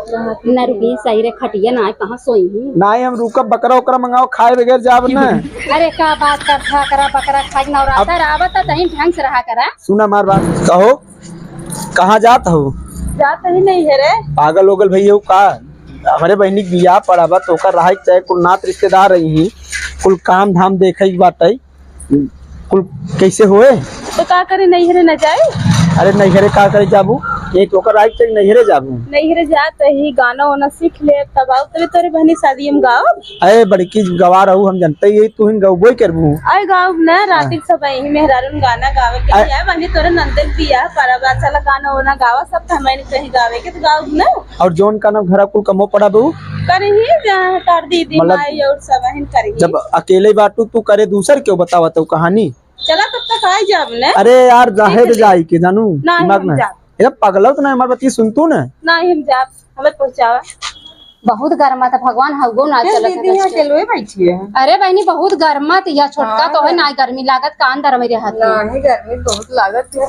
न रुकी सही रे खटिया ना कहाँ सोई हूँ। नहीं हम रुका बकरा उकरा मंगाओ खाए बगैर जाब न। अरे का बात कर करा बकरा खाई नवरात्र आवत तही ढंग से रहा करा। सुना मार बात कहो कहाँ जात हो। जात ही नहीं है रे पागल ओगल भैया का हमारे बहनी के बियाह पड़ाबा तो ओकर रहा चाहे कुल नात रिश्तेदार रही ही कुल काम धाम देखे बाटे कुल कैसे होए तो का करे नहीं है न जाए। अरे नैहरे का करे जाबू ये तो ओकर राइट चाहिए नैहरे जाबू नहीं है जात ही गाना वाना सीख ले तब आओ तभी तोरे बहनी शादी में गाओ। अरे बड़की गवा रहू हम जानते ही तू हिन गौबो करबू आए गाओ न रातिक सब ही मेहरारून गाना गावे के है बहनी तोरे नंदन बियाह परबा चला गाना वाना गावा सब हमें कहीं गावे के तो गाओ न। और जोन का नाम घर कुल कमो पड़ा बहू करे ही जहाँ कर दीदी माई और सब हन करे जब अकेले बाटू तू करे दूसर क्यों बतावा तो कहानी चला तब तक आ जाब न। अरे यार जाहिर जाई के जानू दिमाग में ये पगला तो ना हमार बती सुनतू ना नहीं हम जाब हमें पहुंचावा बहुत गर्मा था भगवान हगो ना चलत दीदी यहां चलवे बैठी है। अरे बहनी बहुत गर्मा त या छोटका तो है ना गर्मी लागत कान दर मेरे हाथ नहीं गर्मी बहुत लागत है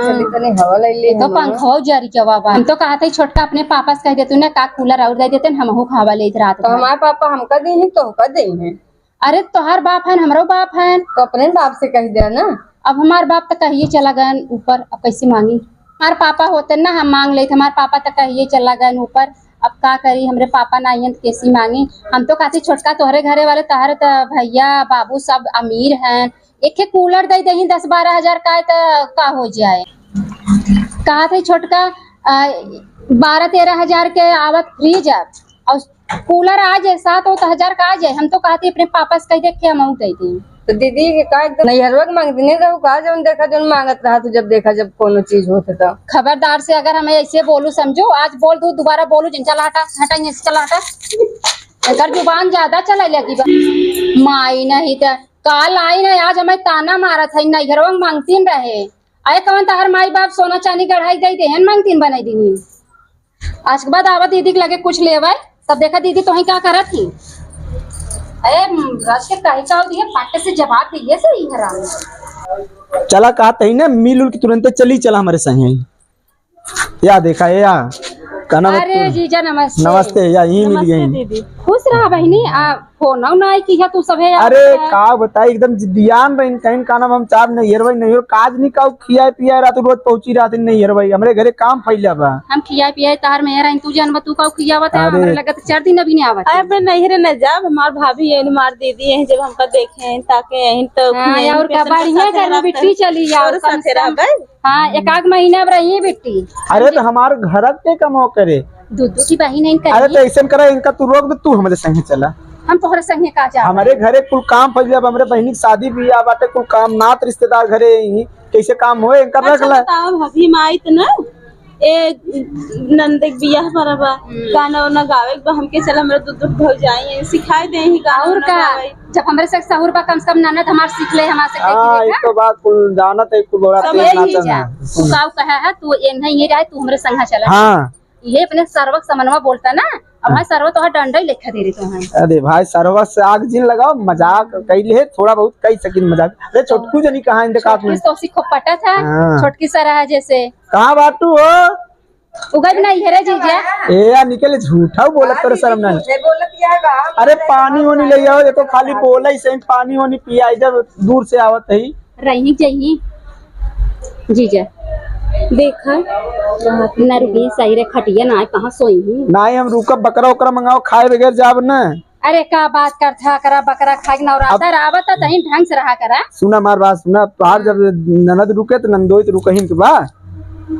चली तने हवा ले ले तो पंखो जारी के बाबा हम तो कहते छोटका अपने पापा से कह देतू ना का कूलर और दे देते हमहू खावा ले रात तो हमारे पापा हमका दे हैं तो का दे हैं। अरे तोहार बाप है हमरो बाप है तो अपने बाप से कह दिया ना। अब हमार बाप तो कहिए चला गए ऊपर अब कैसे मांगी हमारे पापा होते ना हम मांग लेते हमारे पापा तो कहिए चला गए ऊपर अब का करी हमरे पापा ना आइए कैसी मांगी हम तो कहते छोटका तोहरे घरे वाले तोहरे तो भैया बाबू सब अमीर हैं एक एक कूलर दे दही 10-12 हजार का तो का हो जाए। कहा थे छोटका 12-13 हजार के आवत फ्रीज और कूलर आ जाए 7-8 हजार का आ जाए हम तो कहते अपने पापा से कह दे के अमाउंट दे दी तो दीदी के का एकदम नैहरवा के मांग देने रहू का जब देखा जब मांगत रहा तो जब देखा जब कोनो चीज होते तो खबरदार से अगर हमें ऐसे बोलू समझो आज बोल दू दोबारा बोलू जिन चला हटा हटाइए चला हटा अगर जुबान ज्यादा चला लगी माई नहीं तो काल आई नहीं आज हमें ताना मारा था नैहरवा में मांगतीन रहे आए कवन तहर माई बाप सोना चांदी गढ़ाई दे देहन मांगतीन बनाई दी आज के बाद आवा दीदी के लगे कुछ लेवा तब देखा दीदी तो क्या करा थी। अरे रस के कही चाव दिए पाटे से जवाब दिए सही हराम चला कहा तही ना मिल उल की तुरंत चली चला हमारे संग या देखा या कहना अरे जीजा नमस्ते नमस्ते या यही मिल गई दीदी खुश रहा बहनी फोन नहीं की है तू सब है अरे का बताई एकदम जिद्दियान रही कहीं का नाम हम चार नहीं हरवाई नहीं काज नहीं का खिया पिया रात रोज पहुंची रात नहीं हरवाई हमरे घरे काम फैला बा हम खिया पिया तार में रही तू जान तू का खियावत है हमरे लगत 4 दिन अभी नहीं आवत है। अबे नहीं रे न जाब हमार भाभी है हमार दीदी है जब हमका देखे ताके यहीं तो और का बढ़िया कर बिट्टी चली और साथे रहबे हां एक आध महीना अब रही बिट्टी। अरे तो हमार घर के कमो करे दूधू की बहन नहीं करी। अरे तो ऐसे करा इनका तू रोक दे तू हमारे संग चला हम तोहरे संगे का जा हमारे घरे कुल काम फैल हमरे बहनी की शादी भी आ बाटे कुल काम नात रिश्तेदार घरे ही कैसे काम होए इनका रख ला भाभी माई त ना ए नंदे बियाह परबा गाना वाना गावे हमके चल हमरा दूध हो जाए सिखाई दे ही गाना का जब हमरे से सहूर बा कम से कम ननद हमार सीख ले हमार से हां ये तो बात कुल जानत है कुल बड़ा तेज नाचना तू काऊ कहा है तू ए नहीं रहे तू हमरे संग चला। हां ये अपने सर्वक समनवा बोलता ना अब भाई सर्व तो डंडा ही लेखा दे रही तो अरे भाई सर्व से आग जिन लगाओ मजाक कैले थोड़ा बहुत कई सकिन मजाक अरे छोटकू जनी कहां इन देखा आपने तो सीखो पटा था छोटकी सरहा जैसे कहां बाटू हो उगज नहीं है रे जीजा ए यार निकले झूठा बोलत कर शर्म नहीं बोलत या बा अरे पानी होनी ले आओ ये तो खाली बोला ही सही पानी होनी पिया इधर दूर से आवत है रही चाहिए जीजा देखा न रुकी सही रे खटिया ना कहाँ सोई हूँ। नहीं हम रुका बकरा उकरा मंगाओ खाए बगैर जाब न। अरे का बात करता करा बकरा खाए नवरात्र आवत तही ढंग से रहा करा। सुना मार बात सुना तोहार जब ननद रुके तो नंदोई तो रुकहिन के बा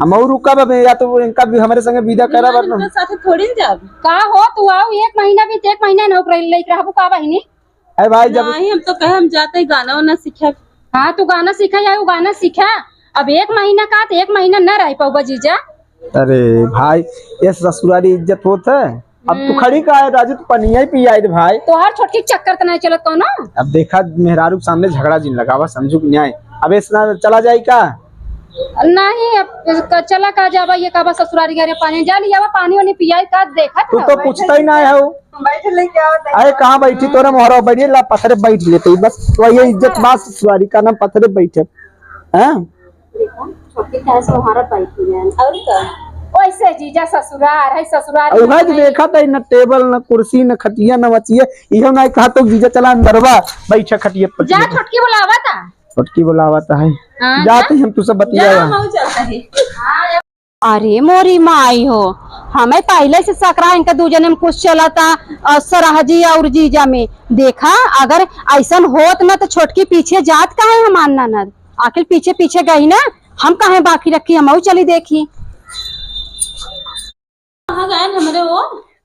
हम और रुका बा या तो इनका भी हमारे संगे विदा करा वरना साथे थोड़ी जाब का हो तू आओ एक महीना भी 1 महीना नौकरी लेके रहबू का बहिनी। अरे भाई जब नहीं हम तो कहे हम जाते गाना वाना सीखा। हाँ तू गाना सीखा या गाना सीखा अब 1 महीना का तो 1 महीना न रह पाऊबा जीजा। अरे भाई ये ससुराली इज्जत होत है अब तू खड़ी का है राजू तू पनिया ही पी आई भाई तो हर छोटकी चक्कर तो नहीं चलत कौन। अब देखा मेहरारू सामने झगड़ा जिन लगावा समझू कि न्याय अब इतना चला जाए का नहीं अब चला का जावा ये का ससुरारी घरे पानी जा लिया पानी वानी पिया का देखा तू तो पूछता ही ना है बैठ ले क्या होता अरे कहाँ बैठी तोरा मोहरा बैठिए ला पत्थरे बैठ लेते बस तो ये इज्जत बात ससुरारी का नाम पत्थरे बैठे हैं छोटी कैसे वहां बैठी है और क्या वैसे जीजा ससुरार है ससुरार उहा जो देखा था न टेबल न कुर्सी न खटिया न मचिए इहो ना कहा तो जीजा चला अंदरवा बैठा खटिए पर जा छोटकी बुलावा था छोटकी बुलावता है जाते हम तू सब बतिया अरे मोरी माई हो हमें पहले से सकरा इनका दू जने में कुछ चला था सराहजी और जीजा में देखा अगर ऐसा होत ना तो छोटकी पीछे जात का है हमार ननद आखिर पीछे पीछे गई ना हम कहे बाकी रखी हम चली देखी कहाँ गए हमारे वो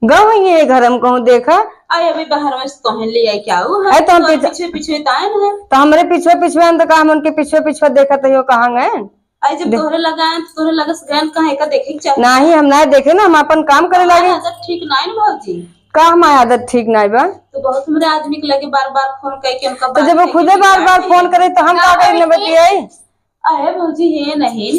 गए ये घर हम कहूँ देखा आए अभी बाहर में कहें ले आई क्या वो है तो हम पीछे पीछे ताए ना तो हमारे पीछे पीछे तो हम उनके पीछे पीछे देखा तो कहाँ गए आई जब तोहरे लगाए तो तोहरे लगस गए कहे का देखे चाहिए नहीं हम नहीं देखे ना हम अपन काम करे लगे आदत ठीक नहीं ना भाजी का हमारी आदत ठीक नहीं बा तो बहुत हमारे आदमी के लगे बार बार फोन करके उनका तो जब वो खुदे बार बार फोन करे तो हम क्या करेंगे बतियाई आए भाजी ये नहीं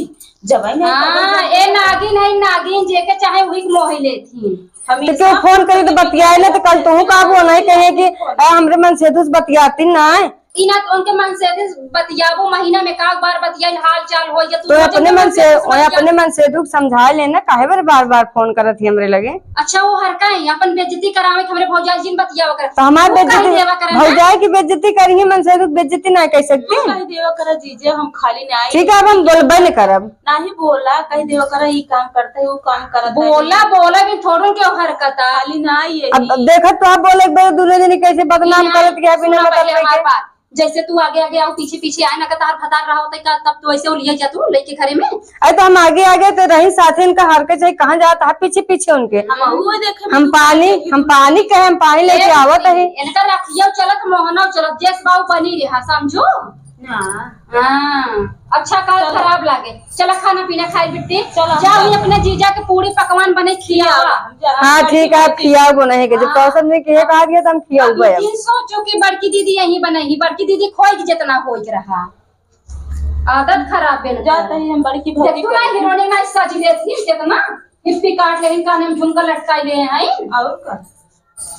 जब आई नहीं ए नागिन है नागिन जेके चाहे वही मोह लेती हम तो क्यों फोन करी तो बतियाए ना तो कल तू का बोला कहे कि हमरे मन से तो बतियाती ना इना तो उनके मन से बतियाबो महीना में का बार बतियाई हाल चाल हो या तो अपने मन से दुख समझा लेना काहे बार बार फोन करत थी हमरे लगे अच्छा वो हर का है अपन बेइज्जती करावे हमरे भौजाई जिन बतियावा कर तो हमारे बेइज्जती भौजाई की बेइज्जती करेंगे मन से दुख बेइज्जती नहीं कह सकती कह देवा करा जीजे हम खाली नहीं ठीक है अब हम बोलबे नहीं करब नहीं बोला कह देवा करा ये काम करता है वो काम करता है बोला भी थोड़ो के हरकत खाली नहीं है अब देखत तो आप बोले एक बार दूसरे दिन कैसे बदनाम करत गया बिना मतलब के जैसे तू आगे आगे आओ पीछे पीछे आए ना का तार फतार रहा होता है तब तो ऐसे उलिया जा तू लेके घरे में अरे तो हम आगे आगे तो रही साथे इनका हर के चाहे कहाँ जाता है पीछे पीछे उनके हम पानी कहे हम पानी लेके आवत है इनका रखियो चलत मोहना चलत जैस बाऊ बनी रहा समझो हाँ अच्छा काल खराब लागे चला खाना पीना खाए बिट्टी जाओ अपने जीजा के पूरी पकवान बने खियावा हाँ ठीक है आप खियाओ को नहीं जब कौशल ने कहे कहा गया तो हम खियाओ सोचो कि बड़की दीदी यही बनेगी बड़की दीदी खोज जितना खोज रहा आदत खराब है जाता है हम बड़की भाभी ना हीरोइनी ना सज लेती कितना हिप्पी काट ले कान में झुमका लटकाई ले हैं और का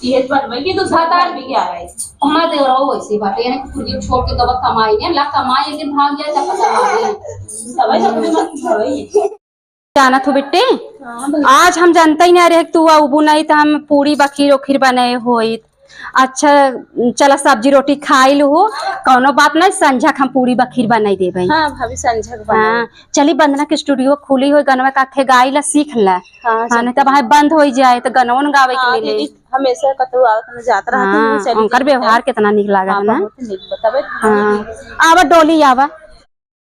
ये बनवे की तो सात आठ भी क्या है हमारे देवर हो वैसी बात है यानी कुछ छोड़ के दवा कमाई ने ला कमाई एक दिन भाग जाए तब पता लगे जाना थो बेटे आज हम जानते ही नहीं रहे तू अबू नहीं तो हम पूरी बखीर उखीर बनाए होई अच्छा चला सब्जी रोटी खाई लो कौनो बात नहीं संझा हम पूरी बखीर बनाई दे भाई हाँ भाभी संझा हाँ चली बंदना के स्टूडियो खुली हुई गनवा काथे गाई ला सीख ला हाँ नहीं तब बंद हो जाए तो गनवन गावे के मिले हमेशा कतौ आवत में जात रहत है उनकर व्यवहार कितना निक लागा है ना बतावे हां आवा डोली आवा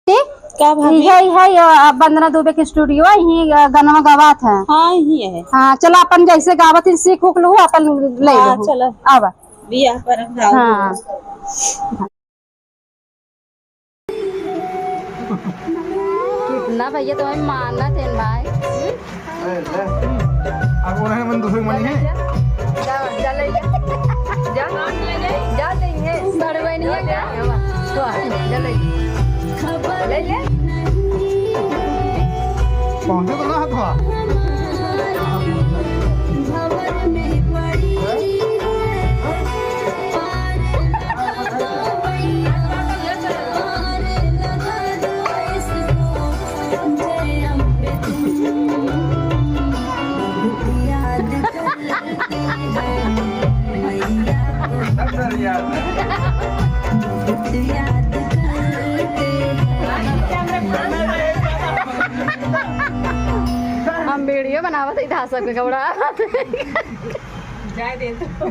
क्या भाभी है बंदना दुबे के स्टूडियो ही गनवा गवात है हाँ ही है हाँ चलो अपन जैसे गावत सीख उख लो अपन ले लो चलो आवा बियाह पर हाँ कितना भैया तुम्हें मानना थे भाई अब उन्हें मन दूसरे मनी है जा ले जा लेंगे बड़े बहन है जा ले पहुंचे तो ना हथवा हम वीडियो बनावत है धासा के कपड़ा जाए दे तो